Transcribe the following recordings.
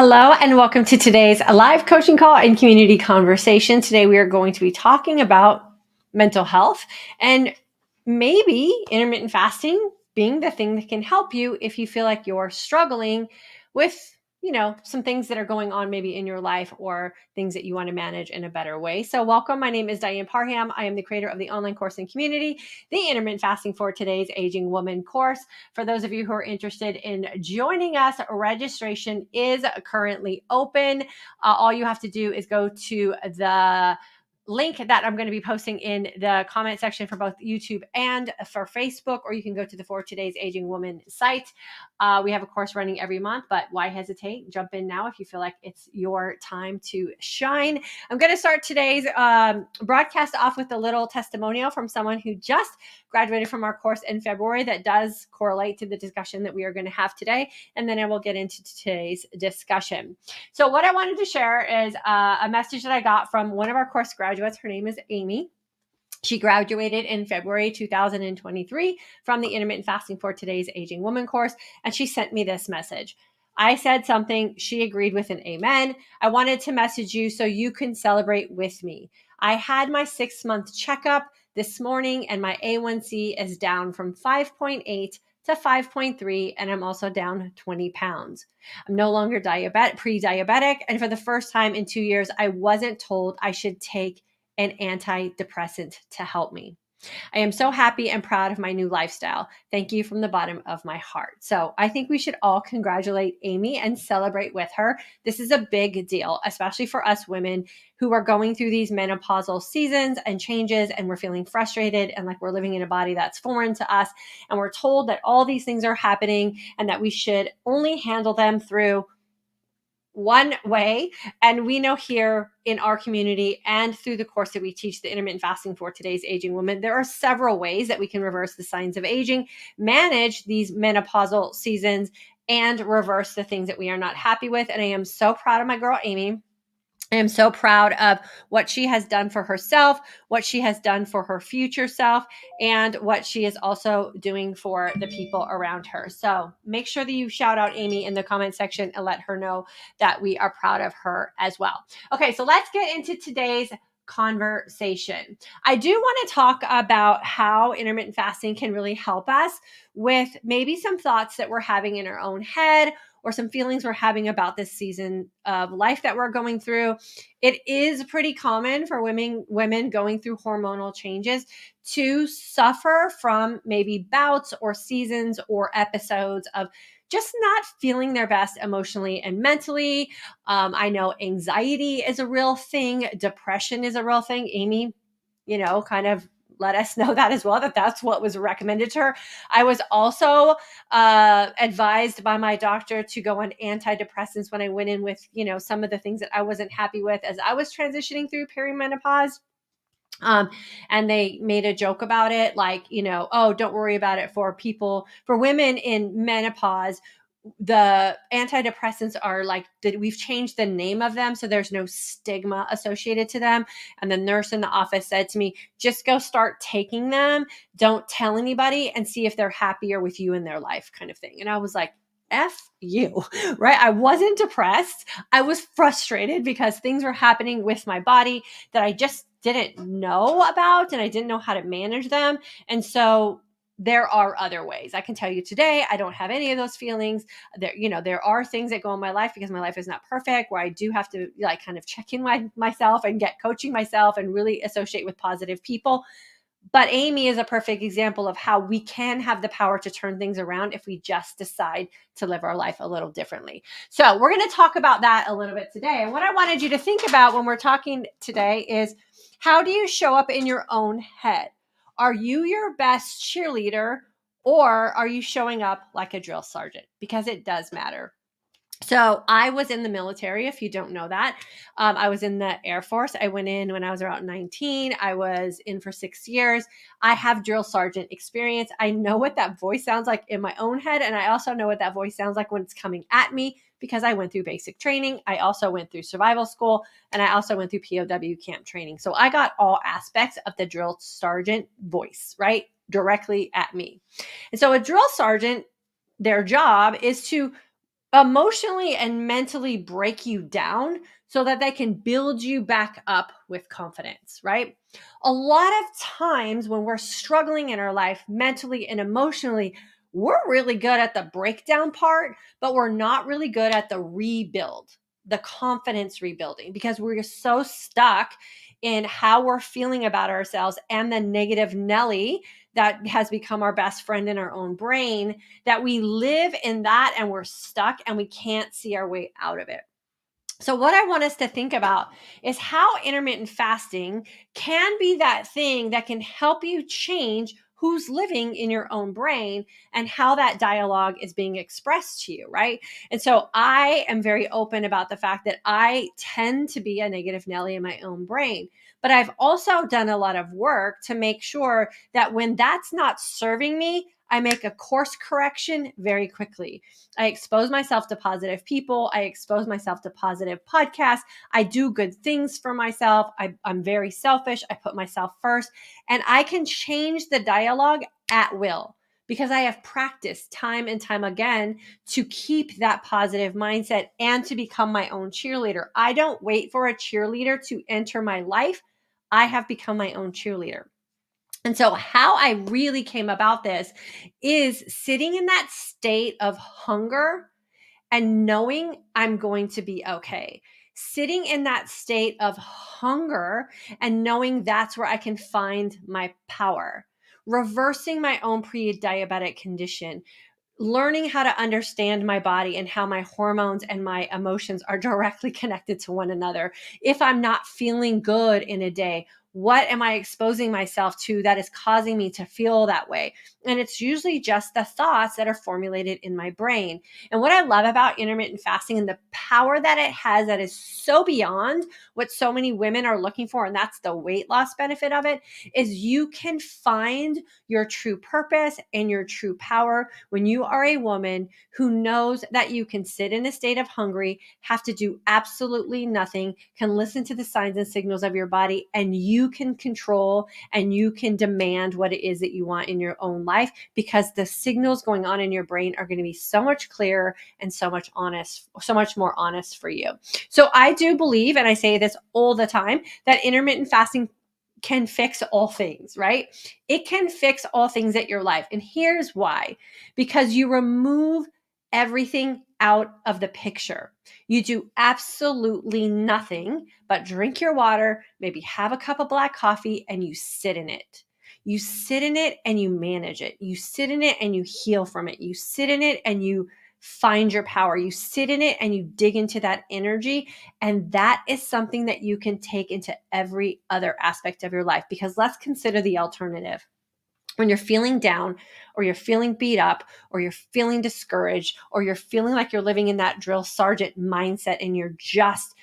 Hello, and welcome to today's live coaching call and community conversation. Today, we are going to be talking about mental health and maybe intermittent fasting being the thing that can help you if you feel like you're struggling with, some things that are going on maybe in your life or things that you want to manage in a better way. So, welcome. My name is Diane Parham. I am the creator of the online course and community, the Intermittent Fasting for Today's Aging Woman course. For those of you who are interested in joining us, registration is currently open. All you have to do is go to the link that I'm going to be posting in the comment section for both YouTube and for Facebook, or you can go to the For Today's Aging Woman site. We have a course running every month, but why hesitate? Jump in now if you feel like it's your time to shine. I'm going to start today's broadcast off with a little testimonial from someone who just graduated from our course in February that does correlate to the discussion that we are going to have today. And then I will get into today's discussion. So what I wanted to share is a message that I got from one of our course graduates. Her name is Amy. She graduated in February 2023 from the Intermittent Fasting for Today's Aging Woman course, and she sent me this message. I said something, she agreed with an amen. I wanted to message you so you can celebrate with me. I had my 6-month checkup this morning, and my A1C is down from 5.8 to 5.3, and I'm also down 20 pounds. I'm no longer pre-diabetic, and for the first time in 2 years, I wasn't told I should take an antidepressant to help me. I am so happy and proud of my new lifestyle. Thank you from the bottom of my heart. So I think we should all congratulate Amy and celebrate with her. This is a big deal, especially for us women who are going through these menopausal seasons and changes, and we're feeling frustrated and like we're living in a body that's foreign to us. And we're told that all these things are happening and that we should only handle them through one way. And we know here in our community and through the course that we teach, the Intermittent Fasting for Today's Aging Woman, there are several ways that we can reverse the signs of aging, manage these menopausal seasons, and reverse the things that we are not happy with. And I am so proud of my girl, Amy. I am so proud of what she has done for herself, what she has done for her future self, and what she is also doing for the people around her. So make sure that you shout out Amy in the comment section and let her know that we are proud of her as well. Okay, so let's get into today's conversation. I do want to talk about how intermittent fasting can really help us with maybe some thoughts that we're having in our own head, or some feelings we're having about this season of life that we're going through. It is pretty common for women going through hormonal changes to suffer from maybe bouts or seasons or episodes of just not feeling their best emotionally and mentally. I know anxiety is a real thing. Depression is a real thing. Amy, kind of let us know that as well, that's what was recommended to her. I was also advised by my doctor to go on antidepressants when I went in with, some of the things that I wasn't happy with as I was transitioning through perimenopause. And they made a joke about it, like, oh, don't worry about it for women in menopause. The antidepressants are like that, we've changed the name of them, so there's no stigma associated to them. And the nurse in the office said to me, just go start taking them, don't tell anybody, and see if they're happier with you in their life, kind of thing. And I was like, F you, right? I wasn't depressed. I was frustrated because things were happening with my body that I just didn't know about, and I didn't know how to manage them. And so there are other ways. I can tell you today, I don't have any of those feelings. There are things that go in my life because my life is not perfect, where I do have to kind of check in myself and get coaching myself and really associate with positive people. But Amy is a perfect example of how we can have the power to turn things around if we just decide to live our life a little differently. So we're going to talk about that a little bit today. And what I wanted you to think about when we're talking today is, how do you show up in your own head? Are you your best cheerleader, or are you showing up like a drill sergeant? Because it does matter. So I was in the military, if you don't know that. I was in the Air Force. I went in when I was around 19. I was in for 6 years. I have drill sergeant experience. I know what that voice sounds like in my own head. And I also know what that voice sounds like when it's coming at me, because I went through basic training. I also went through survival school, and I also went through POW camp training. So I got all aspects of the drill sergeant voice, right, directly at me. And so a drill sergeant, their job is to emotionally and mentally break you down so that they can build you back up with confidence, right? A lot of times when we're struggling in our life mentally and emotionally, we're really good at the breakdown part, but we're not really good at the rebuild, the confidence rebuilding, because we're so stuck in how we're feeling about ourselves and the negative Nelly that has become our best friend in our own brain, that we live in that and we're stuck and we can't see our way out of it. So, what I want us to think about is how intermittent fasting can be that thing that can help you change who's living in your own brain and how that dialogue is being expressed to you, right? And so, I am very open about the fact that I tend to be a negative Nelly in my own brain. But I've also done a lot of work to make sure that when that's not serving me, I make a course correction very quickly. I expose myself to positive people. I expose myself to positive podcasts. I do good things for myself. I'm very selfish. I put myself first, and I can change the dialogue at will because I have practiced time and time again to keep that positive mindset and to become my own cheerleader. I don't wait for a cheerleader to enter my life. I have become my own cheerleader. And so, how I really came about this is sitting in that state of hunger and knowing I'm going to be okay. Sitting in that state of hunger and knowing that's where I can find my power. Reversing my own pre diabetic condition, learning how to understand my body and how my hormones and my emotions are directly connected to one another. If I'm not feeling good in a day, what am I exposing myself to that is causing me to feel that way? And it's usually just the thoughts that are formulated in my brain. And what I love about intermittent fasting and the power that it has that is so beyond what so many women are looking for, and that's the weight loss benefit of it, is you can find your true purpose and your true power when you are a woman who knows that you can sit in a state of hungry, have to do absolutely nothing, can listen to the signs and signals of your body, and you can control and you can demand what it is that you want in your own life, because the signals going on in your brain are going to be so much clearer and so much more honest for you. So I do believe, and I say this all the time, that intermittent fasting can fix all things, right? It can fix all things at your life. And here's why: because you remove everything out of the picture. You do absolutely nothing but drink your water, maybe have a cup of black coffee, and you sit in it. You sit in it and you manage it. You sit in it and you heal from it. You sit in it and you find your power. You sit in it and you dig into that energy. And that is something that you can take into every other aspect of your life. Because let's consider the alternative. When you're feeling down, or you're feeling beat up, or you're feeling discouraged, or you're feeling like you're living in that drill sergeant mindset and you're just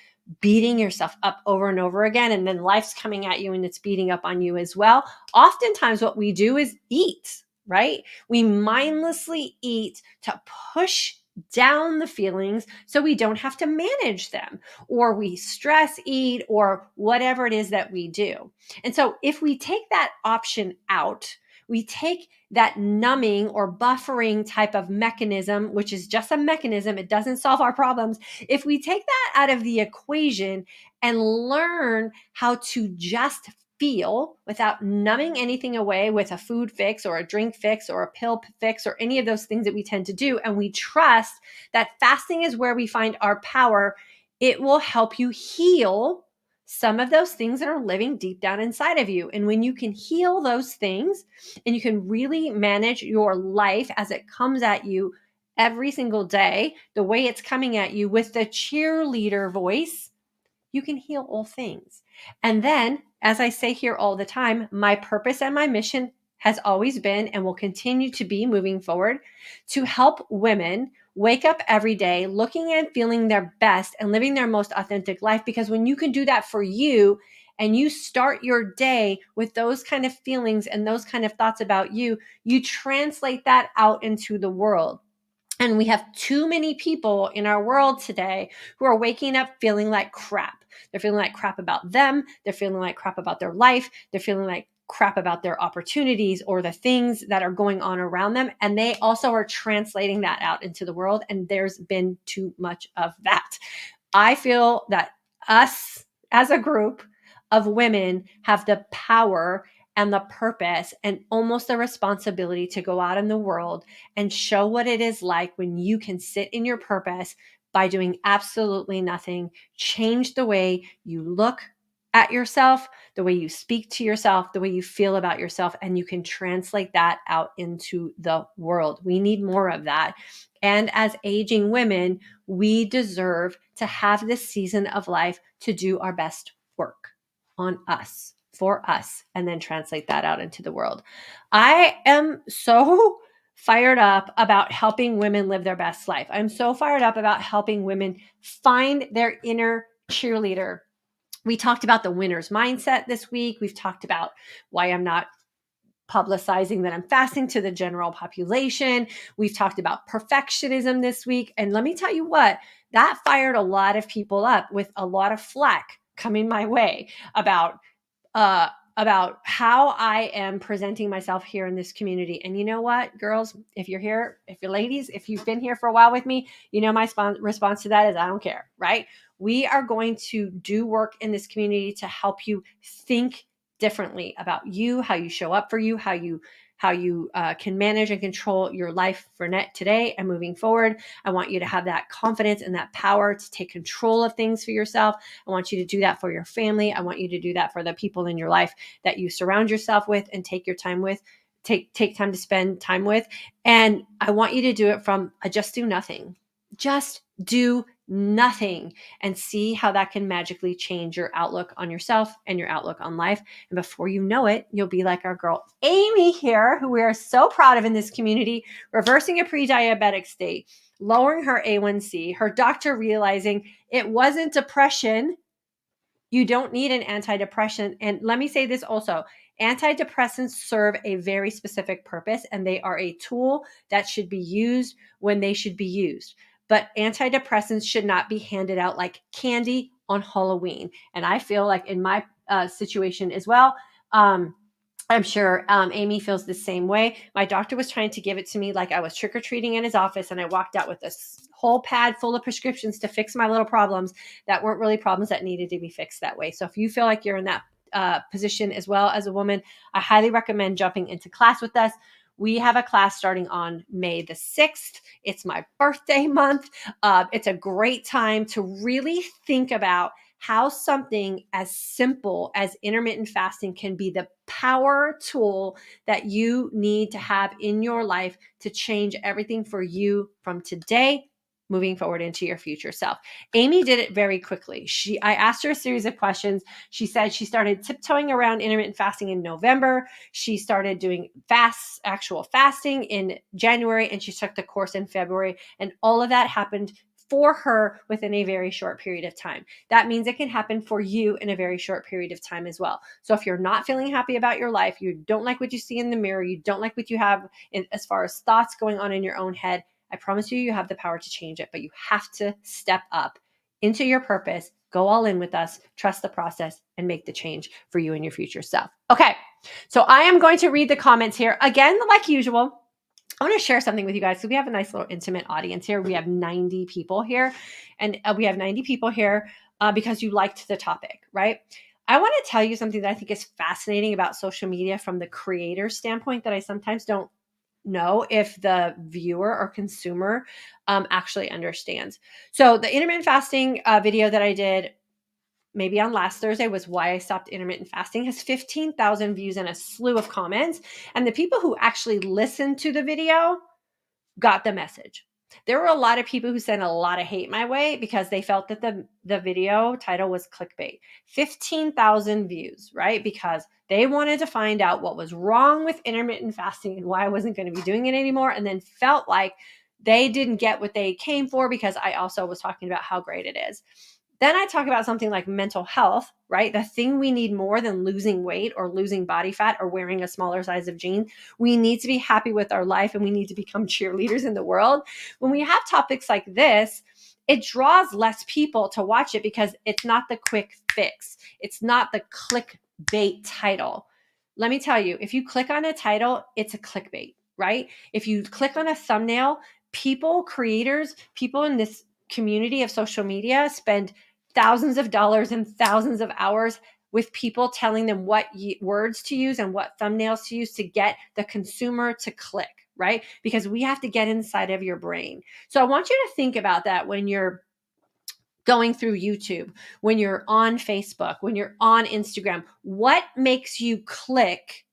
beating yourself up over and over again, and then life's coming at you and it's beating up on you as well. Oftentimes what we do is eat, right? We mindlessly eat to push down the feelings so we don't have to manage them, or we stress eat, or whatever it is that we do. And so if we take that option out, we take that numbing or buffering type of mechanism, which is just a mechanism, it doesn't solve our problems. If we take that out of the equation and learn how to just feel without numbing anything away with a food fix or a drink fix or a pill fix or any of those things that we tend to do, and we trust that fasting is where we find our power, it will help you heal some of those things that are living deep down inside of you. And when you can heal those things and you can really manage your life as it comes at you every single day, the way it's coming at you with the cheerleader voice, you can heal all things. And then, as I say here all the time, my purpose and my mission has always been and will continue to be moving forward to help women wake up every day looking and feeling their best and living their most authentic life. Because when you can do that for you and you start your day with those kind of feelings and those kind of thoughts about you, you translate that out into the world. And we have too many people in our world today who are waking up feeling like crap. They're feeling like crap about them. They're feeling like crap about their life. They're feeling like crap about their opportunities or the things that are going on around them. And they also are translating that out into the world. And there's been too much of that. I feel that us as a group of women have the power and the purpose and almost the responsibility to go out in the world and show what it is like when you can sit in your purpose by doing absolutely nothing, change the way you look at yourself, the way you speak to yourself, the way you feel about yourself, and you can translate that out into the world. We need more of that. And as aging women, we deserve to have this season of life to do our best work on us, for us, and then translate that out into the world. I am so fired up about helping women live their best life. I'm so fired up about helping women find their inner cheerleader. We talked about the winner's mindset this week. We've talked about why I'm not publicizing that I'm fasting to the general population. We've talked about perfectionism this week. And let me tell you what, that fired a lot of people up with a lot of flack coming my way about how I am presenting myself here in this community. And you know what, girls, if you're here, if you're ladies, if you've been here for a while with me, you know my response to that is I don't care, right? We are going to do work in this community to help you think differently about you, how you show up for you, how you can manage and control your life for today and moving forward. I want you to have that confidence and that power to take control of things for yourself. I want you to do that for your family. I want you to do that for the people in your life that you surround yourself with and take your time with, take time to spend time with. And I want you to do it from a just do nothing. Just do nothing and see how that can magically change your outlook on yourself and your outlook on life. And before you know it, you'll be like our girl Amy here, who we are so proud of in this community, reversing a pre-diabetic state, lowering her A1C, her doctor realizing it wasn't depression. You don't need an antidepressant. And let me say this also, antidepressants serve a very specific purpose, and they are a tool that should be used when they should be used. But antidepressants should not be handed out like candy on Halloween. And I feel like in my situation as well, I'm sure Amy feels the same way. My doctor was trying to give it to me like I was trick-or-treating in his office, and I walked out with this whole pad full of prescriptions to fix my little problems that weren't really problems that needed to be fixed that way. So if you feel like you're in that position as well as a woman, I highly recommend jumping into class with us. We have a class starting on May the 6th. It's my birthday month. It's a great time to really think about how something as simple as intermittent fasting can be the power tool that you need to have in your life to change everything for you from today moving forward into your future self. Amy did it very quickly. I asked her a series of questions. She said she started tiptoeing around intermittent fasting in November. She started doing actual fasting in January, and she took the course in February. And all of that happened for her within a very short period of time. That means it can happen for you in a very short period of time as well. So if you're not feeling happy about your life, you don't like what you see in the mirror, you don't like what you have as far as thoughts going on in your own head, I promise you have the power to change it, but you have to step up into your purpose, go all in with us, trust the process, and make the change for you and your future self. Okay, so I am going to read the comments here. Again, like usual, I want to share something with you guys. So we have a nice little intimate audience here. We have 90 people here, and we have 90 people here because you liked the topic, right? I want to tell you something that I think is fascinating about social media from the creator standpoint that I sometimes don't know if the viewer or consumer actually understands. So the intermittent fasting video that I did maybe on last Thursday was why I stopped intermittent fasting has 15,000 views and a slew of comments. And the people who actually listened to the video got the message. There were a lot of people who sent a lot of hate my way because they felt that the video title was clickbait. 15,000 views, right? Because they wanted to find out what was wrong with intermittent fasting and why I wasn't going to be doing it anymore, and then felt like they didn't get what they came for because I also was talking about how great it is. Then I talk about something like mental health, right? The thing we need more than losing weight or losing body fat or wearing a smaller size of jeans. We need to be happy with our life, and we need to become cheerleaders in the world. When we have topics like this, it draws less people to watch it because it's not the quick fix. It's not the clickbait title. let me tell you, if you click on a title, it's a clickbait, right? If you click on a thumbnail, creators, people in this community of social media spend thousands of dollars and thousands of hours with people telling them what words to use and what thumbnails to use to get the consumer to click, right? Because we have to get inside of your brain. So I want you to think about that when you're going through YouTube, when you're on Facebook, when you're on Instagram. What makes you click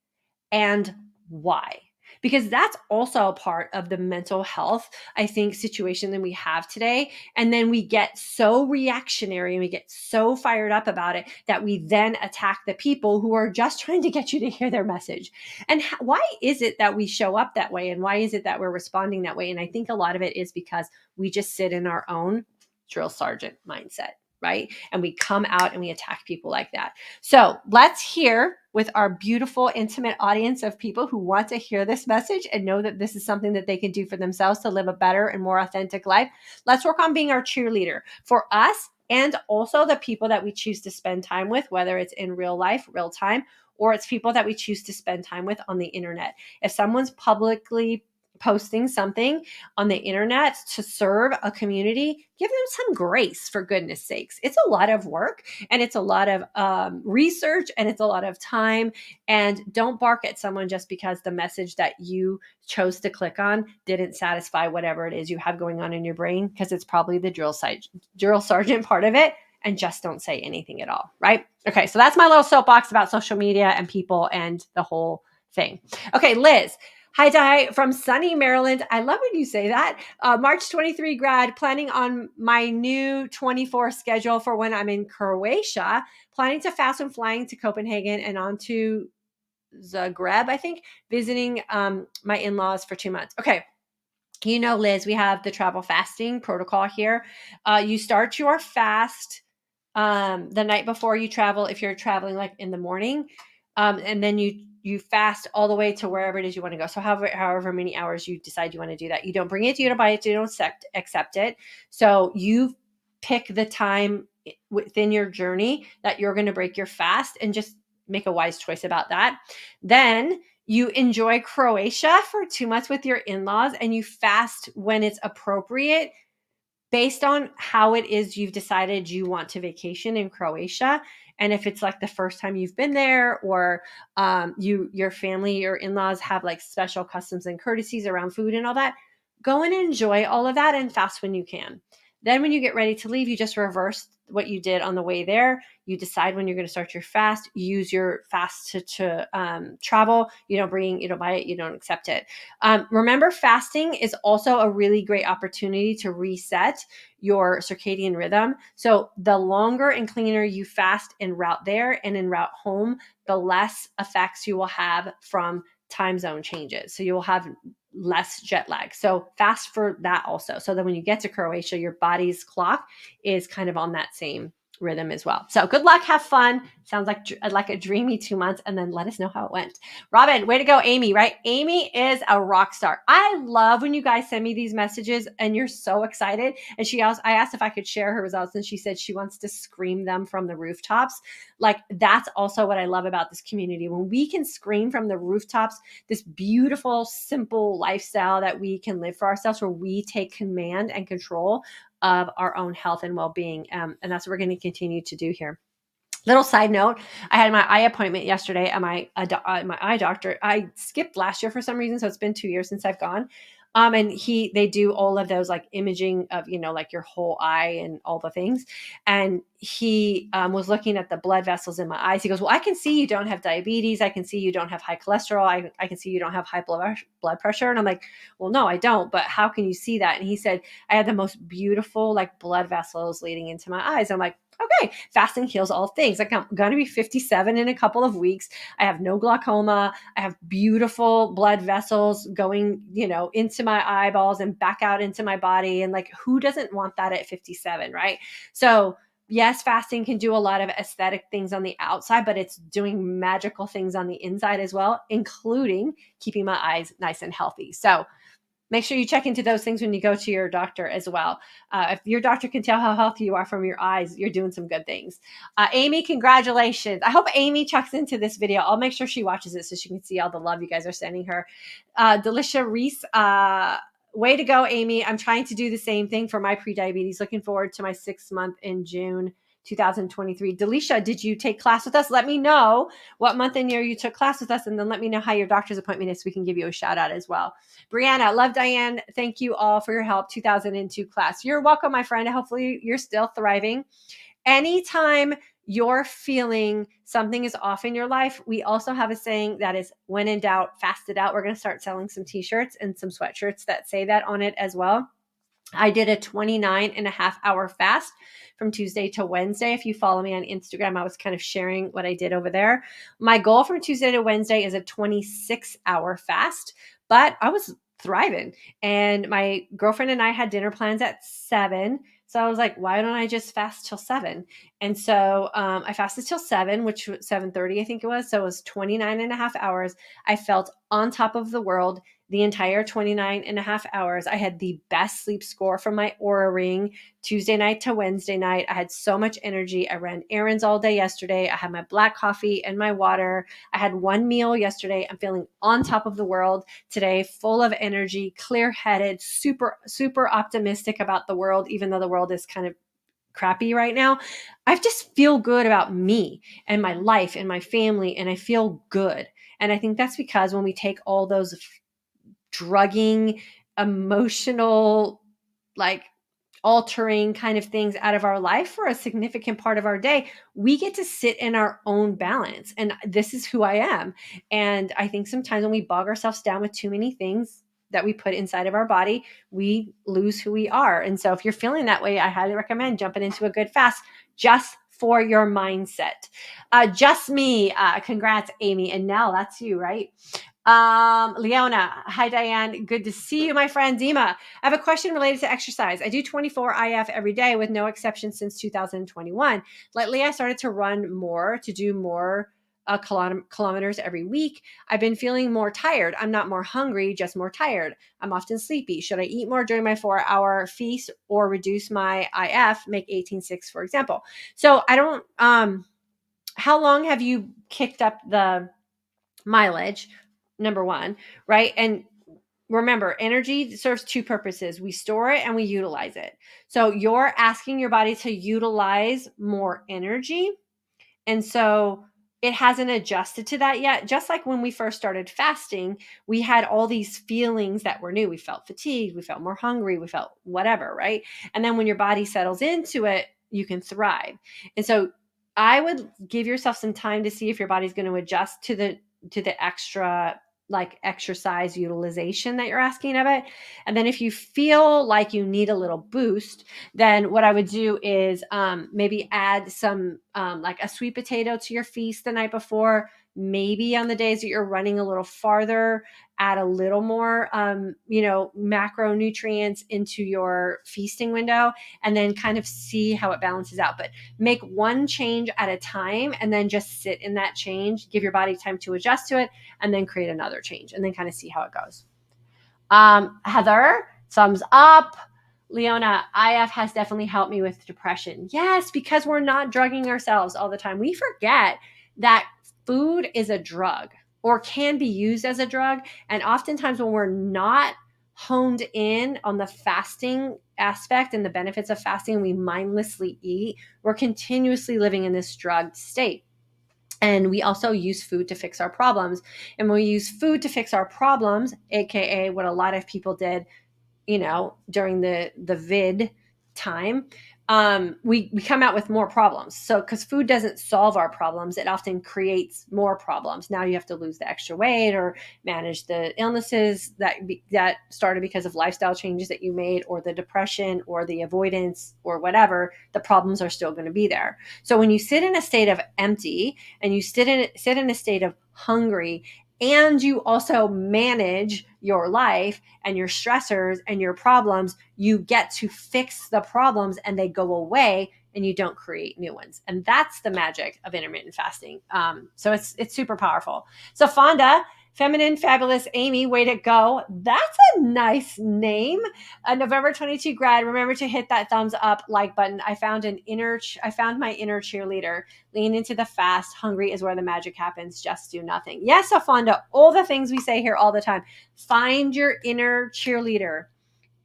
and why? Because that's also a part of the mental health, I think, situation that we have today. And then we get so reactionary and we get so fired up about it that we then attack the people who are just trying to get you to hear their message. And why is it that we show up that way? And why is it that we're responding that way? And I think a lot of it is because we just sit in our own drill sergeant mindset, right? And we come out and we attack people like that. So let's hear with our beautiful, intimate audience of people who want to hear this message and know that this is something that they can do for themselves to live a better and more authentic life. Let's work on being our cheerleader for us and also the people that we choose to spend time with, whether it's in real life, real time, or it's people that we choose to spend time with on the internet. If someone's publicly posting something on the internet to serve a community, give them some grace, for goodness sakes. It's a lot of work and it's a lot of research and it's a lot of time. And don't bark at someone just because the message that you chose to click on didn't satisfy whatever it is you have going on in your brain, because it's probably the drill sergeant part of it. And just don't say anything at all, right? Okay, so that's my little soapbox about social media and people and the whole thing. Okay, Liz. Hi, Di, from sunny Maryland. I love when you say that. March 23 grad, planning on my new 24 schedule for when I'm in Croatia, planning to fast when flying to Copenhagen and on to Zagreb, I think, visiting my in-laws for 2 months. Okay. You know, Liz, we have the travel fasting protocol here. You start your fast the night before you travel, if you're traveling like in the morning, and then you fast all the way to wherever it is you want to go. So however many hours you decide you want to do that. You don't bring it, you don't buy it, you don't accept it. So you pick the time within your journey that you're going to break your fast, and just make a wise choice about that. Then you enjoy Croatia for 2 months with your in-laws, and you fast when it's appropriate based on how it is you've decided you want to vacation in Croatia. And if it's like the first time you've been there, or your family, your in-laws have like special customs and courtesies around food and all that, go and enjoy all of that and fast when you can. Then when you get ready to leave, you just reverse what you did on the way there. You decide when you're going to start your fast. You use your fast to travel. You don't buy it, you don't accept it. Remember, fasting is also a really great opportunity to reset your circadian rhythm. So the longer and cleaner you fast en route there and en route home, the less effects you will have from time zone changes. So you will have less jet lag. So fast for that also. So that when you get to Croatia, your body's clock is kind of on that same rhythm as well. So good luck. Have fun. Sounds like a dreamy 2 months, and then let us know how it went. Robin, way to go. Amy, right? Amy is a rock star. I love when you guys send me these messages and you're so excited. And I asked if I could share her results, and she said she wants to scream them from the rooftops. Like, that's also what I love about this community. When we can scream from the rooftops, this beautiful, simple lifestyle that we can live for ourselves, where we take command and control of our own health and well-being. And that's what we're going to continue to do here. Little side note, I had my eye appointment yesterday at my eye doctor. I skipped last year for some reason, so it's been 2 years since I've gone. And they do all of those like imaging of, like your whole eye and all the things. And he was looking at the blood vessels in my eyes. He goes, well, I can see you don't have diabetes. I can see you don't have high cholesterol. I can see you don't have high blood pressure. And I'm like, well, no, I don't. But how can you see that? And he said, I had the most beautiful like blood vessels leading into my eyes. I'm like, okay, fasting heals all things. Like, I'm going to be 57 in a couple of weeks. I have no glaucoma. I have beautiful blood vessels going, into my eyeballs and back out into my body. And like, who doesn't want that at 57, right? So yes, fasting can do a lot of aesthetic things on the outside, but it's doing magical things on the inside as well, including keeping my eyes nice and healthy. So make sure you check into those things when you go to your doctor as well. If your doctor can tell how healthy you are from your eyes, you're doing some good things. Amy, congratulations. I hope Amy checks into this video. I'll make sure she watches it so she can see all the love you guys are sending her. Delicia Reese, way to go, Amy. I'm trying to do the same thing for my pre-diabetes. Looking forward to my 6th month in June 2023. Delicia, did you take class with us? Let me know what month and year you took class with us, and then let me know how your doctor's appointment is so we can give you a shout out as well. Brianna, love Diane. Thank you all for your help. 2002 class. You're welcome, my friend. Hopefully you're still thriving. Anytime you're feeling something is off in your life, we also have a saying that is, when in doubt, fast it out. We're going to start selling some t-shirts and some sweatshirts that say that on it as well. I did a 29.5-hour fast from Tuesday to Wednesday. If you follow me on Instagram, I was kind of sharing what I did over there. My goal from Tuesday to Wednesday is a 26-hour fast, but I was thriving. And my girlfriend and I had dinner plans at 7. So I was like, why don't I just fast till 7? And so I fasted till 7, which was 7:30, I think it was. So it was 29.5 hours. I felt on top of the world the entire 29.5 hours. I had the best sleep score from my Oura Ring Tuesday night to Wednesday night. I had so much energy. I ran errands all day yesterday. I had my black coffee and my water. I had one meal yesterday. I'm feeling on top of the world today, full of energy, clear-headed, super, super optimistic about the world, even though the world is kind of crappy right now. I just feel good about me and my life and my family, and I feel good. And I think that's because when we take all those drugging, emotional, like altering kind of things out of our life for a significant part of our day, we get to sit in our own balance. And this is who I am. And I think sometimes when we bog ourselves down with too many things that we put inside of our body, we lose who we are. And so if you're feeling that way, I highly recommend jumping into a good fast just for your mindset. Just me. Congrats, Amy. And Nell, that's you, right? Leona, hi Diane, good to see you, my friend. Dima, I have a question related to exercise. I do 24 IF every day with no exception since 2021. Lately, I started to run more, to do more kilometers every week. I've been feeling more tired. I'm not more hungry, just more tired. I'm often sleepy. Should I eat more during my 4-hour feast or reduce my IF, make 18.6, for example? So I don't, how long have you kicked up the mileage? Number one, right? And remember, energy serves two purposes. We store it and we utilize it. So you're asking your body to utilize more energy. And so it hasn't adjusted to that yet. Just like when we first started fasting, we had all these feelings that were new. We felt fatigued, we felt more hungry, we felt whatever, right? And then when your body settles into it, you can thrive. And so I would give yourself some time to see if your body's going to adjust to the extra like exercise utilization that you're asking of it. And then if you feel like you need a little boost, then what I would do is maybe add some like a sweet potato to your feast the night before. Maybe on the days that you're running a little farther, add a little more, macronutrients into your feasting window, and then kind of see how it balances out. But make one change at a time and then just sit in that change, give your body time to adjust to it, and then create another change and then kind of see how it goes. Heather, thumbs up. Leona, IF has definitely helped me with depression. Yes, because we're not drugging ourselves all the time. We forget that food is a drug or can be used as a drug. And oftentimes when we're not honed in on the fasting aspect and the benefits of fasting, we mindlessly eat, we're continuously living in this drugged state. And we also use food to fix our problems. And when we use food to fix our problems, AKA what a lot of people did, during the vid time, we come out with more problems. So because food doesn't solve our problems, it often creates more problems. Now you have to lose the extra weight or manage the illnesses that started because of lifestyle changes that you made, or the depression or the avoidance or whatever. The problems are still going to be there. So when you sit in a state of empty and you sit in a state of hungry, and you also manage your life and your stressors and your problems, you get to fix the problems and they go away and you don't create new ones. And that's the magic of intermittent fasting. So it's super powerful. So Fonda, Feminine Fabulous Amy, way to go. That's a nice name. A November 22 grad. Remember to hit that thumbs up like button. I found my inner cheerleader. Lean into the fast. Hungry is where the magic happens. Just do nothing. Yes, Afonda, all the things we say here all the time. Find your inner cheerleader.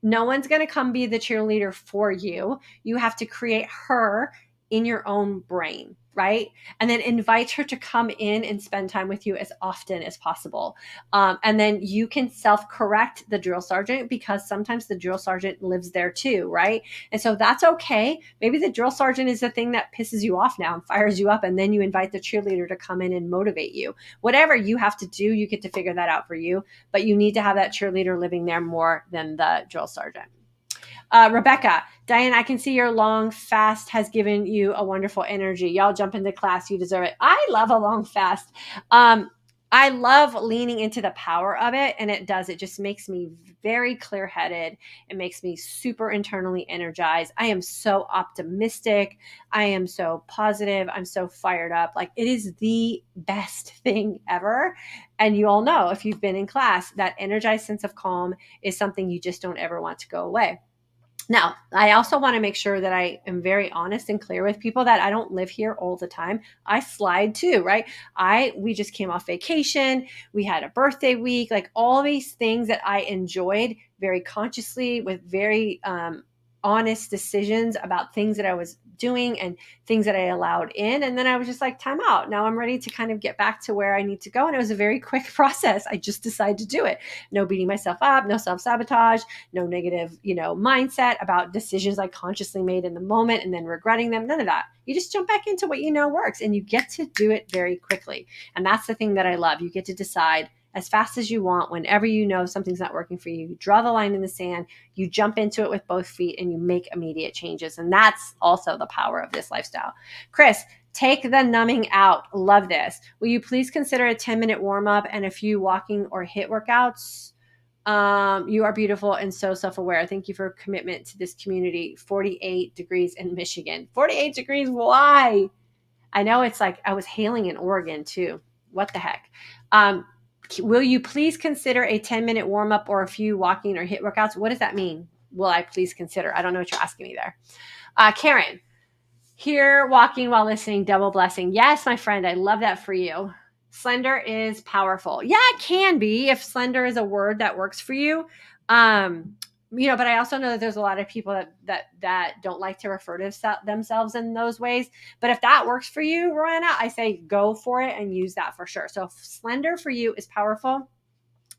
No one's going to come be the cheerleader for you. You have to create her in your own brain, right? And then invite her to come in and spend time with you as often as possible. And then you can self-correct the drill sergeant, because sometimes the drill sergeant lives there too, right? And so that's okay. Maybe the drill sergeant is the thing that pisses you off now and fires you up, and then you invite the cheerleader to come in and motivate you. Whatever you have to do, you get to figure that out for you, but you need to have that cheerleader living there more than the drill sergeant. Rebecca, Diane, I can see your long fast has given you a wonderful energy. Y'all jump into class. You deserve it. I love a long fast. I love leaning into the power of it, and it just makes me very clear-headed. It makes me super internally energized. I am so optimistic. I am so positive. I'm so fired up. Like, it is the best thing ever. And you all know, if you've been in class, that energized sense of calm is something you just don't ever want to go away. Now, I also want to make sure that I am very honest and clear with people that I don't live here all the time. I slide too, right? We just came off vacation. We had a birthday week, like all these things that I enjoyed very consciously, with very honest decisions about things that I was doing and things that I allowed in. And then I was just like, time out. Now I'm ready to kind of get back to where I need to go. And it was a very quick process. I just decided to do it. No beating myself up, no self-sabotage, no negative, mindset about decisions I consciously made in the moment and then regretting them. None of that. You just jump back into what you know works, and you get to do it very quickly. And that's the thing that I love. You get to decide as fast as you want. Whenever you know something's not working for you, you draw the line in the sand, you jump into it with both feet, and you make immediate changes. And that's also the power of this lifestyle. Chris, take the numbing out. Love this. Will you please consider a 10-minute warm-up and a few walking or HIIT workouts? You are beautiful and so self-aware. Thank you for your commitment to this community. 48 degrees in Michigan. 48 degrees. Why? I know it's like I was hailing in Oregon too. What the heck? Will you please consider a 10-minute warm-up or a few walking or HIIT workouts? What does that mean? Will I please consider? I don't know what you're asking me there. Karen, here walking while listening, double blessing. Yes, my friend, I love that for you. Slender is powerful. Yeah, it can be, if slender is a word that works for you. But I also know that there's a lot of people that don't like to refer to themselves in those ways. But if that works for you, Roanna, I say go for it and use that for sure. So if slender for you is powerful,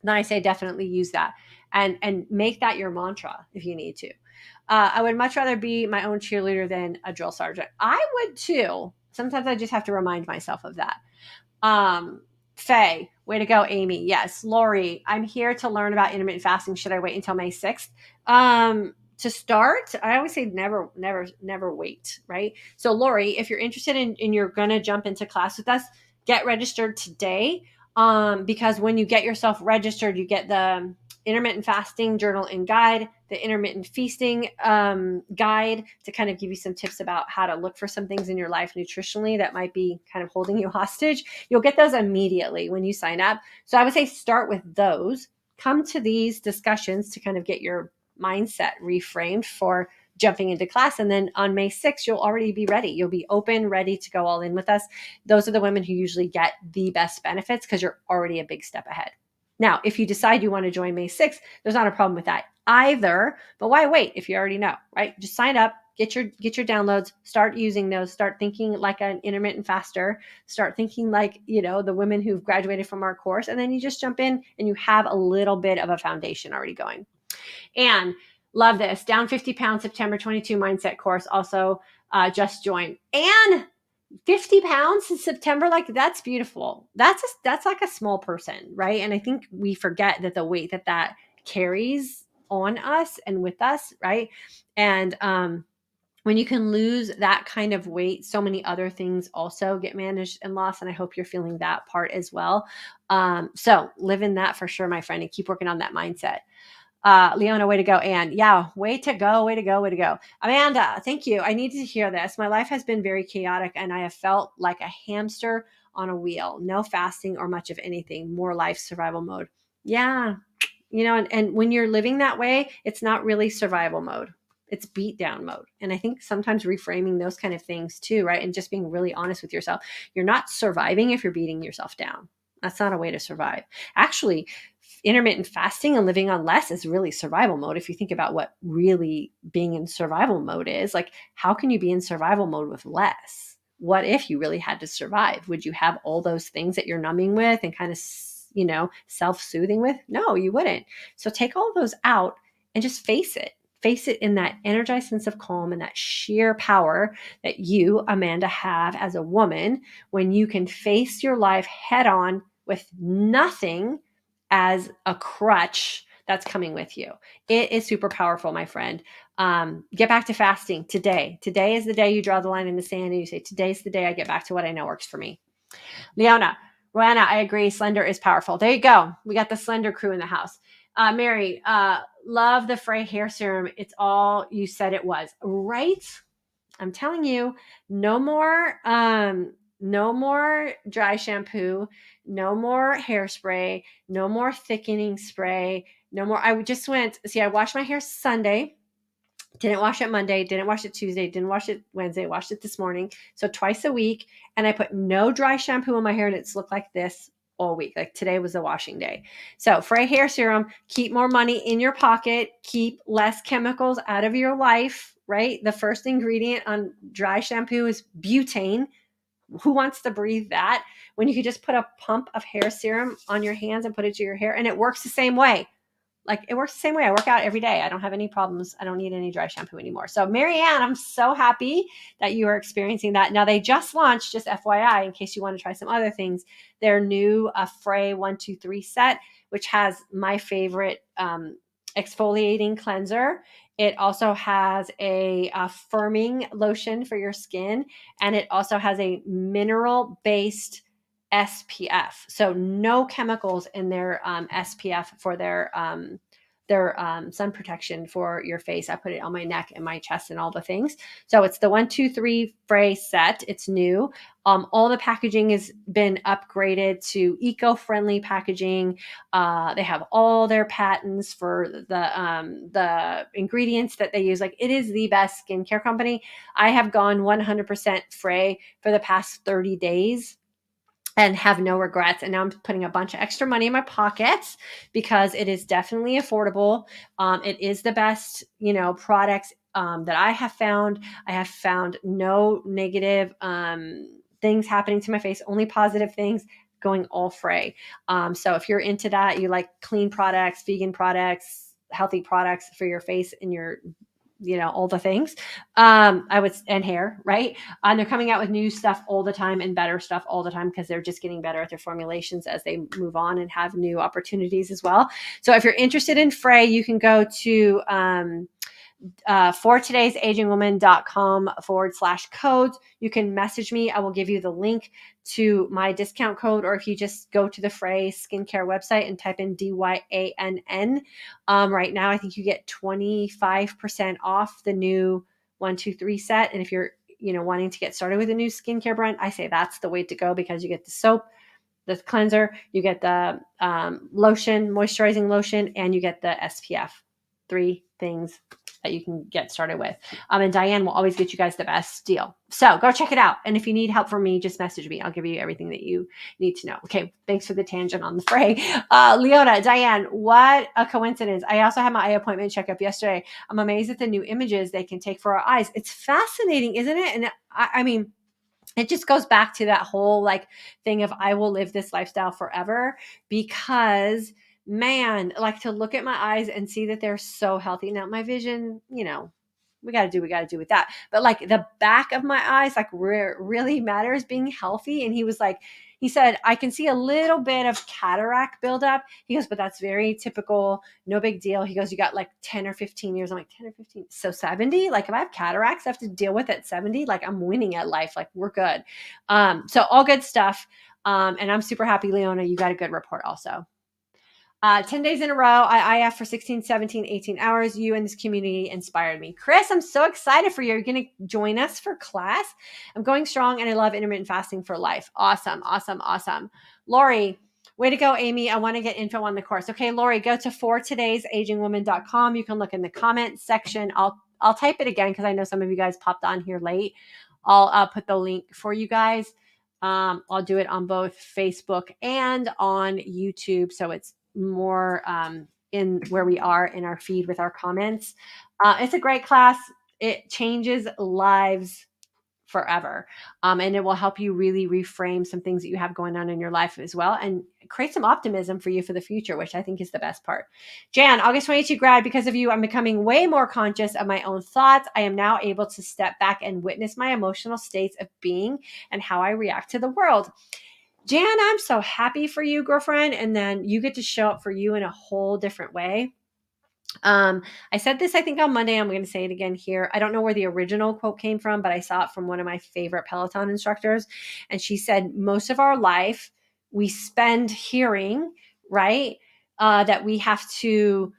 then I say definitely use that and make that your mantra if you need to. I would much rather be my own cheerleader than a drill sergeant. I would too. Sometimes I just have to remind myself of that. Faye, way to go, Amy. Yes. Lori, I'm here to learn about intermittent fasting. Should I wait until May 6th? To start, I always say never wait, right? So Lori, if you're interested in you're going to jump into class with us, get registered today. Because when you get yourself registered, you get the intermittent fasting journal and guide, the intermittent feasting guide to kind of give you some tips about how to look for some things in your life nutritionally that might be kind of holding you hostage. You'll get those immediately when you sign up. So I would say start with those. Come to these discussions to kind of get your mindset reframed for jumping into class. And then on May 6th, you'll already be ready. You'll be open, ready to go all in with us. Those are the women who usually get the best benefits because you're already a big step ahead. Now, if you decide you want to join May 6th, there's not a problem with that either. But why wait if you already know, right? Just sign up, get your downloads, start using those, start thinking like an intermittent faster, start thinking like, the women who've graduated from our course, and then you just jump in and you have a little bit of a foundation already going. And love this. Down 50 pounds, September 22 mindset course. Also just joined. And 50 pounds in September, like that's beautiful. That's like a small person, right? And I think we forget that the weight that carries on us and with us, right? And when you can lose that kind of weight, so many other things also get managed and lost. And I hope you're feeling that part as well. So live in that for sure, my friend, and keep working on that mindset. Leona, way to go. Ann, yeah, way to go. Amanda, thank you. I needed to hear this. My life has been very chaotic and I have felt like a hamster on a wheel, no fasting or much of anything, more life survival mode. Yeah. And when you're living that way, it's not really survival mode. It's beat down mode. And I think sometimes reframing those kind of things too, right? And just being really honest with yourself. You're not surviving if you're beating yourself down. That's not a way to survive. Actually, intermittent fasting and living on less is really survival mode. If you think about what really being in survival mode is, like, how can you be in survival mode with less? What if you really had to survive? Would you have all those things that you're numbing with and kind of, self-soothing with? No, you wouldn't. So take all those out and just face it. Face it in that energized sense of calm and that sheer power that you, Amanda, have as a woman when you can face your life head on with nothing as a crutch that's coming with you. It is super powerful, my friend. Get back to fasting today. Today is the day you draw the line in the sand and you say, today's the day I get back to what I know works for me. Leona, Roanna, I agree. Slender is powerful. There you go. We got the Slender crew in the house. Mary, love the FRÉ hair serum. It's all you said it was, right? I'm telling you, no more dry shampoo, no more hairspray, no more thickening spray, no more. I washed my hair Sunday. Didn't wash it Monday, didn't wash it Tuesday, didn't wash it Wednesday, washed it this morning. So twice a week. And I put no dry shampoo in my hair and it's looked like this all week. Like today was the washing day. So FRÉ hair serum, keep more money in your pocket, keep less chemicals out of your life, right? The first ingredient on dry shampoo is butane. Who wants to breathe that when you could just put a pump of hair serum on your hands and put it to your hair and it works the same way? Like it works the same way. I work out every day. I don't have any problems. I don't need any dry shampoo anymore. So Marianne, I'm so happy that you are experiencing that. Now they just launched, just FYI, in case you want to try some other things, their new FRÉ 1-2-3 set, which has my favorite exfoliating cleanser. It also has a firming lotion for your skin. And it also has a mineral-based SPF. So no chemicals in their SPF for their sun protection for your face. I put it on my neck and my chest and all the things. So it's the 1-2-3 FRÉ set. It's new. All the packaging has been upgraded to eco-friendly packaging. They have all their patents for the ingredients that they use. Like it is the best skincare company. I have gone 100% FRÉ for the past 30 days. And have no regrets. And now I'm putting a bunch of extra money in my pockets because it is definitely affordable. It is the best, products that I have found. I have found no negative things happening to my face, only positive things, going all FRÉ. So if you're into that, you like clean products, vegan products, healthy products for your face and your all the things, and hair, right? They're coming out with new stuff all the time and better stuff all the time because they're just getting better at their formulations as they move on and have new opportunities as well. So if you're interested in FRÉ, you can go to fortoday'sagingwoman.com/codes. You can message me. I will give you the link to my discount code, or if you just go to the FRÉ skincare website and type in DYANN. Right now, I think you get 25% off the new 1-2-3 set. And if you're, wanting to get started with a new skincare brand, I say that's the way to go because you get the soap, the cleanser, you get the lotion, moisturizing lotion, and you get the SPF. 3 things that you can get started with. And Diane will always get you guys the best deal. So go check it out. And if you need help from me, just message me. I'll give you everything that you need to know. Okay. Thanks for the tangent on the FRÉ. Leona, Diane, what a coincidence. I also had my eye appointment checkup yesterday. I'm amazed at the new images they can take for our eyes. It's fascinating, isn't it? And I mean, it just goes back to that whole thing of I will live this lifestyle forever because man, to look at my eyes and see that they're so healthy. Now my vision, we got to do with that. But the back of my eyes, really matters being healthy. And he said, I can see a little bit of cataract buildup. He goes, but that's very typical. No big deal. He goes, you got 10 or 15 years. I'm like 10 or 15. So 70, if I have cataracts, I have to deal with it at 70. I'm winning at life. We're good. So all good stuff. And I'm super happy, Leona, you got a good report also. 10 days in a row, I IF for 16, 17, 18 hours. You and this community inspired me. Chris, I'm so excited for you. You're going to join us for class. I'm going strong and I love intermittent fasting for life. Awesome, awesome, awesome. Lori, way to go, Amy. I want to get info on the course. Okay, Lori, go to fortodaysagingwoman.com. You can look in the comments section. I'll type it again because I know some of you guys popped on here late. I'll put the link for you guys. I'll do it on both Facebook and on YouTube. So it's more in where we are in our feed with our comments. It's a great class. It changes lives forever. And it will help you really reframe some things that you have going on in your life as well and create some optimism for you for the future, which I think is the best part. Jan, August 22 grad, because of you, I'm becoming way more conscious of my own thoughts. I am now able to step back and witness my emotional states of being and how I react to the world. Jan, I'm so happy for you, girlfriend. And then you get to show up for you in a whole different way. I said this, I think, on Monday. I'm going to say it again here. I don't know where the original quote came from, but I saw it from one of my favorite Peloton instructors. And she said, most of our life we spend hearing, right? That we have to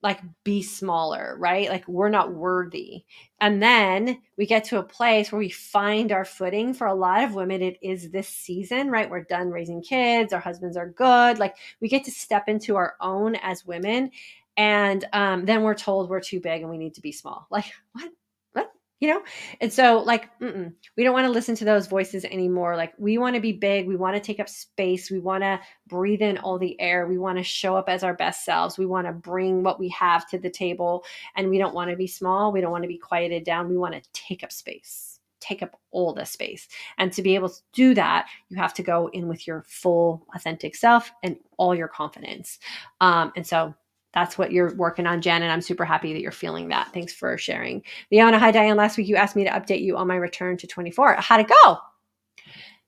like be smaller, right? Like we're not worthy. And then we get to a place where we find our footing. For a lot of women, it is this season, right? We're done raising kids. Our husbands are good. Like we get to step into our own as women. And then we're told we're too big and we need to be small. Like, what? You know? And so, like, we don't want to listen to those voices anymore. Like, we want to be big. We want to take up space. We want to breathe in all the air. We want to show up as our best selves. We want to bring what we have to the table. And we don't want to be small. We don't want to be quieted down. We want to take up space, take up all the space. And to be able to do that, you have to go in with your full, authentic self and all your confidence. And so, that's what you're working on, Jen, and I'm super happy that you're feeling that. Thanks for sharing. Leona, hi, Diane. Last week you asked me to update you on my return to 24. How'd it go?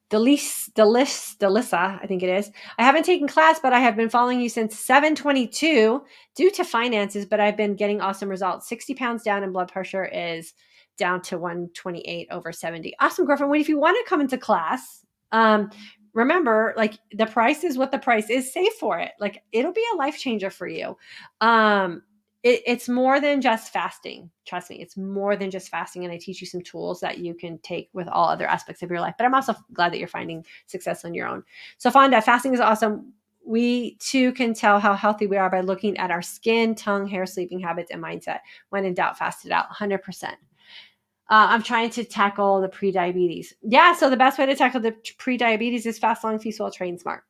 Delissa, I think it is. I haven't taken class, but I have been following you since 7/22 due to finances, but I've been getting awesome results. 60 pounds down and blood pressure is down to 128/70. Awesome, girlfriend. If you want to come into class, remember, like the price is what the price is. Save for it. Like it'll be a life changer for you. It's more than just fasting. Trust me, it's more than just fasting. And I teach you some tools that you can take with all other aspects of your life. But I'm also glad that you're finding success on your own. So Fonda, fasting is awesome. We too can tell how healthy we are by looking at our skin, tongue, hair, sleeping habits, and mindset. When in doubt, fast it out. 100%. I'm trying to tackle the pre-diabetes. Yeah, so the best way to tackle the pre-diabetes is fast, long, feast well, train smart,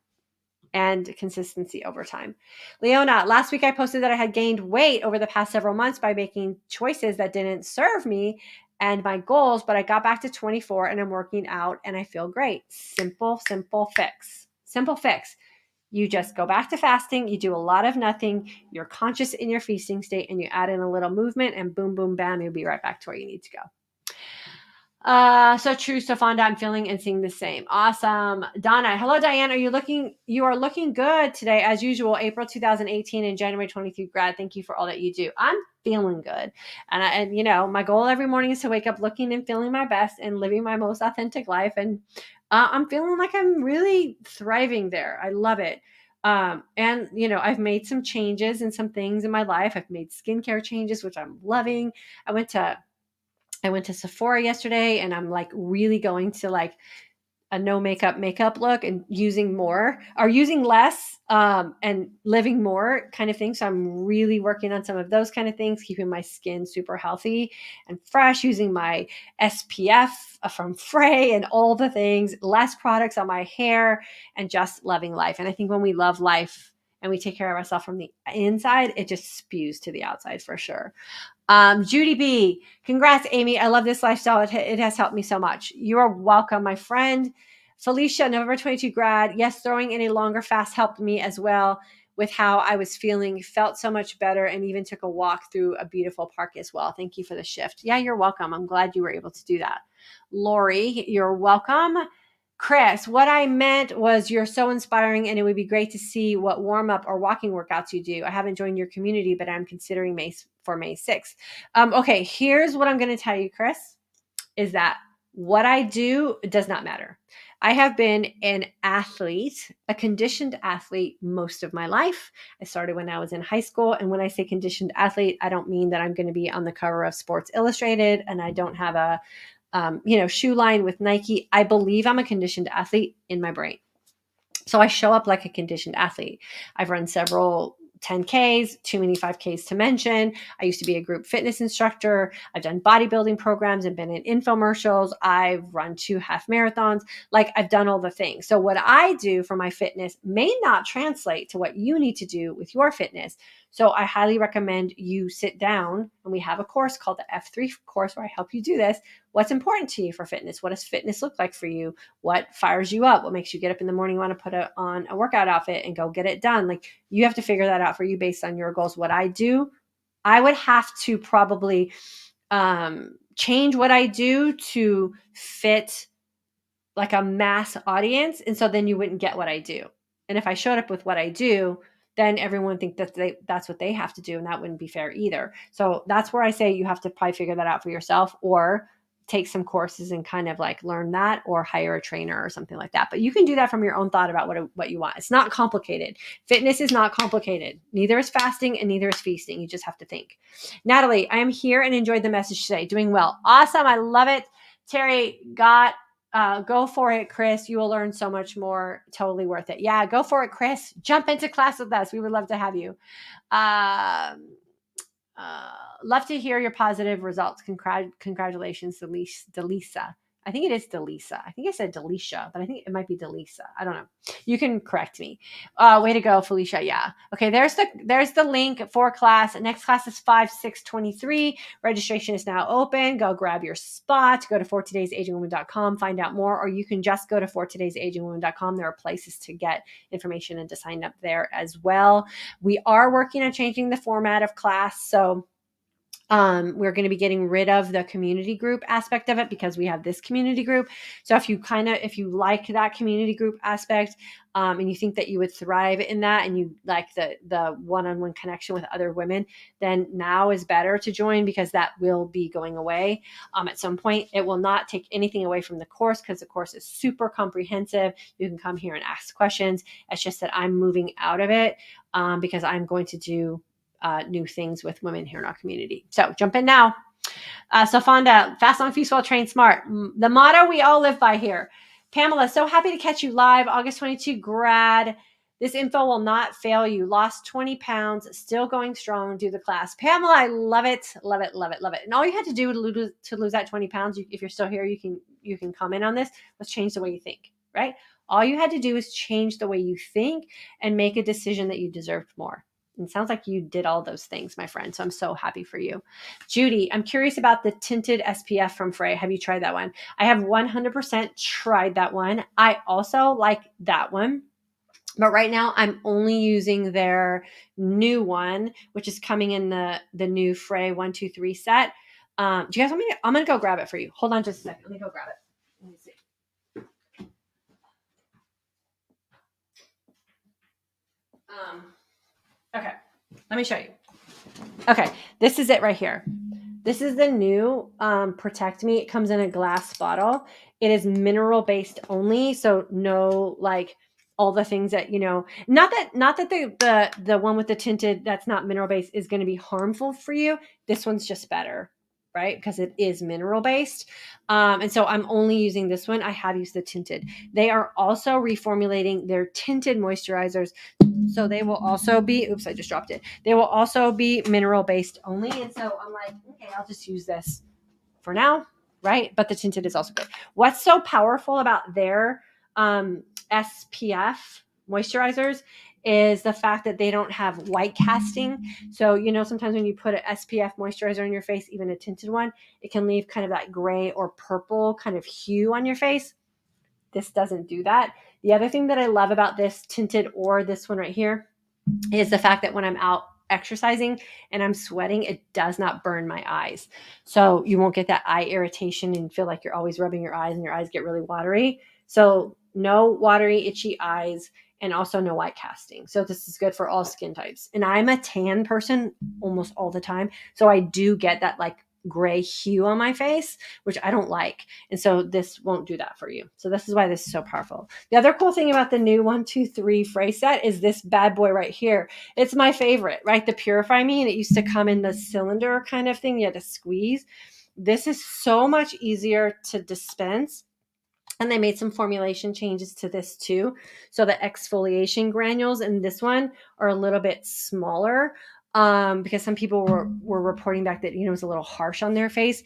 and consistency over time. Leona, last week I posted that I had gained weight over the past several months by making choices that didn't serve me and my goals, but I got back to 24 and I'm working out and I feel great. Simple fix. Simple fix. You just go back to fasting. You do a lot of nothing. You're conscious in your feasting state and you add in a little movement and boom, boom, bam, you'll be right back to where you need to go. So true. So Fonda, I'm feeling and seeing the same. Awesome. Donna, hello, Diane. You are looking good today as usual. April 2018 and January 23 grad. Thank you for all that you do. I'm feeling good. And you know, my goal every morning is to wake up looking and feeling my best and living my most authentic life. And I'm feeling like I'm really thriving there. I love it. And you know, I've made some changes in some things in my life. I've made skincare changes, which I'm loving. I went to Sephora yesterday and I'm like really going to like a no makeup look and using less and living more kind of thing. So I'm really working on some of those kind of things, keeping my skin super healthy and fresh, using my SPF from FRÉ and all the things, less products on my hair and just loving life. And I think when we love life and we take care of ourselves from the inside, it just spews to the outside for sure. Judy B, congrats, Amy. I love this lifestyle. It has helped me so much. You are welcome, my friend. Felicia, November 22 grad. Yes, throwing in a longer fast helped me as well with how I was feeling. Felt so much better and even took a walk through a beautiful park as well. Thank you for the shift. Yeah, you're welcome. I'm glad you were able to do that. Lori, you're welcome. Chris, what I meant was you're so inspiring and it would be great to see what warm-up or walking workouts you do. I haven't joined your community, but I'm considering May 6th. Okay, here's what I'm going to tell you, Chris, is that What I do does not matter. I have been an athlete, a conditioned athlete most of my life. I started when I was in high school. And when I say conditioned athlete, I don't mean that I'm going to be on the cover of Sports Illustrated and I don't have a shoe line with Nike. I believe I'm a conditioned athlete in my brain. So I show up like a conditioned athlete. I've run several 10Ks, too many 5Ks to mention. I used to be a group fitness instructor. I've done bodybuilding programs and been in infomercials. I've run 2 half marathons. Like I've done all the things. So what I do for my fitness may not translate to what you need to do with your fitness. So I highly recommend you sit down, and we have a course called the F3 course where I help you do this. What's important to you for fitness? What does fitness look like for you? What fires you up? What makes you get up in the morning, want to put on a workout outfit and go get it done? Like you have to figure that out for you based on your goals. What I do, I would have to probably change what I do to fit like a mass audience. And so then you wouldn't get what I do. And if I showed up with what I do, then everyone think that that's what they have to do. And that wouldn't be fair either. So that's where I say you have to probably figure that out for yourself, or take some courses and kind of like learn that, or hire a trainer or something like that. But you can do that from your own thought about what you want. It's not complicated. Fitness is not complicated. Neither is fasting and neither is feasting. You just have to think. Natalie, I am here and enjoyed the message today. Doing well. Awesome. I love it. Terry, go for it, Chris. You will learn so much more. Totally worth it. Yeah, go for it, Chris. Jump into class with us. We would love to have you. Love to hear your positive results. Congratulations, Delisa. I think it is Delisa. I think I said Delisha, but I think it might be Delisa. I don't know. You can correct me. Way to go, Felicia. Yeah. Okay. There's the link for class. Next class is 5/6/23. Registration is now open. Go grab your spot. Go to fortoday'sagingwoman.com. Find out more, or you can just go to fortoday'sagingwoman.com. There are places to get information and to sign up there as well. We are working on changing the format of class. So we're going to be getting rid of the community group aspect of it because we have this community group. So if you like that community group aspect, and you think that you would thrive in that, and you like the one-on-one connection with other women, then now is better to join, because that will be going away at some point. It will not take anything away from the course, because the course is super comprehensive. You can come here and ask questions. It's just that I'm moving out of it because I'm going to do new things with women here in our community. So jump in now. So Fonda, fast, long, feast well, train smart. The motto we all live by here. Pamela, so happy to catch you live. August 22 grad. This info will not fail you. Lost 20 pounds, still going strong. Do the class. Pamela, I love it. Love it, love it, love it. And all you had to do to lose that 20 pounds, if you're still here, you can comment on this, was change the way you think, right? All you had to do is change the way you think and make a decision that you deserved more. It sounds like you did all those things, my friend. So I'm so happy for you. Judy, I'm curious about the tinted SPF from FRÉ. Have you tried that one? I have 100% tried that one. I also like that one. But right now I'm only using their new one, which is coming in the new FRÉ 1, 2, 3 set. Do you guys want me to? I'm going to go grab it for you. Hold on just a second. Let me go grab it. Let me see. Okay, let me show you. Okay, this is it right here. This is the new Protect Me. It comes in a glass bottle. It is mineral based only, so no like all the things that Not that the one with the tinted that's not mineral based is going to be harmful for you. This one's just better, right? Because it is mineral based. And so I'm only using this one. I have used the tinted. They are also reformulating their tinted moisturizers. So they will also be, oops, I just dropped it. They will also be mineral based only. And so I'm like, okay, I'll just use this for now, right? But the tinted is also good. What's so powerful about their SPF moisturizers is the fact that they don't have white casting. So, sometimes when you put an SPF moisturizer on your face, even a tinted one, it can leave kind of that gray or purple kind of hue on your face. This doesn't do that. The other thing that I love about this tinted or this one right here is the fact that when I'm out exercising and I'm sweating, it does not burn my eyes. So you won't get that eye irritation and feel like you're always rubbing your eyes and your eyes get really watery. So no watery, itchy eyes, and also no white casting. So this is good for all skin types. And I'm a tan person almost all the time. So I do get that like gray hue on my face, which I don't like. And so this won't do that for you. So this is why this is so powerful. The other cool thing about the new 123 FRÉ Set is this bad boy right here. It's my favorite, right? The Purify Me, and it used to come in the cylinder kind of thing. You had to squeeze. This is so much easier to dispense. And they made some formulation changes to this too. So the exfoliation granules in this one are a little bit smaller, because some people were reporting back that, it was a little harsh on their face.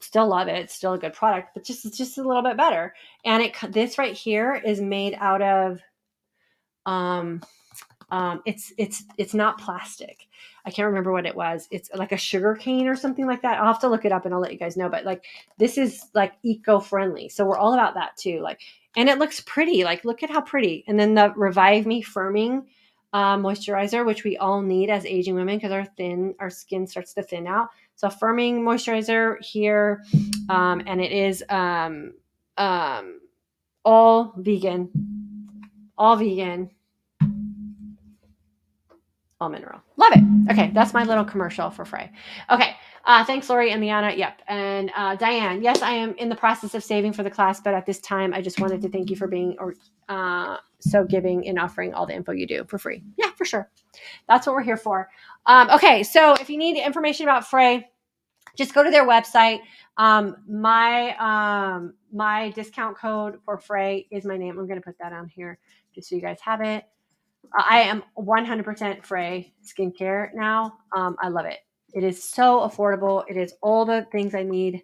Still love it. It's still a good product, but it's just a little bit better. And this right here is made out of, it's not plastic. I can't remember what it was. It's like a sugar cane or something like that. I'll have to look it up and I'll let you guys know. But like, this is like eco-friendly. So we're all about that too. Like, and it looks pretty. Like, look at how pretty. And then the Revive Me Firming moisturizer, which we all need as aging women because our skin starts to thin out. So firming moisturizer here. And it is all vegan, all mineral. Love it. Okay, that's my little commercial for FRÉ. Okay, thanks, Lori and Liana. Yep, and Diane. Yes, I am in the process of saving for the class, but at this time, I just wanted to thank you for being so giving and offering all the info you do for free. Yeah, for sure. That's what we're here for. Okay, so if you need information about FRÉ, just go to their website. My discount code for FRÉ is my name. I'm going to put that on here just so you guys have it. I am 100% FRÉ skincare now. I love it. It is so affordable. It is all the things I need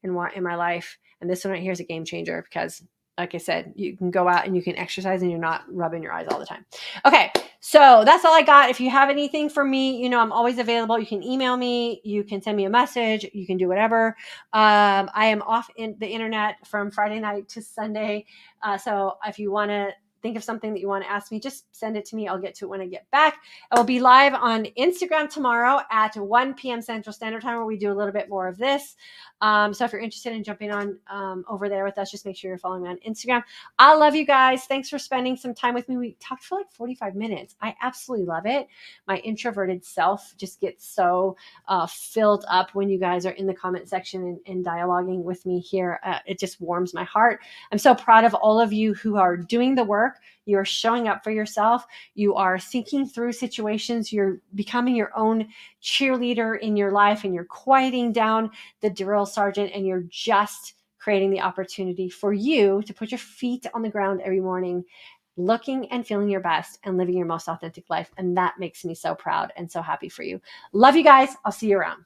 in my life. And this one right here is a game changer because, like I said, you can go out and you can exercise and you're not rubbing your eyes all the time. Okay, so that's all I got. If you have anything for me, I'm always available. You can email me. You can send me a message. You can do whatever. I am off in the internet from Friday night to Sunday. So if you want to think of something that you want to ask me, just send it to me. I'll get to it when I get back. I will be live on Instagram tomorrow at 1 p.m. Central Standard Time, where we do a little bit more of this. So if you're interested in jumping on over there with us, just make sure you're following me on Instagram. I love you guys. Thanks for spending some time with me. We talked for like 45 minutes. I absolutely love it. My introverted self just gets so filled up when you guys are in the comment section and dialoguing with me here. It just warms my heart. I'm so proud of all of you who are doing the work. You are showing up for yourself. You are thinking through situations. You're becoming your own cheerleader in your life, and you're quieting down the drill sergeant, and you're just creating the opportunity for you to put your feet on the ground every morning, looking and feeling your best and living your most authentic life. And that makes me so proud and so happy for you. Love you guys. I'll see you around.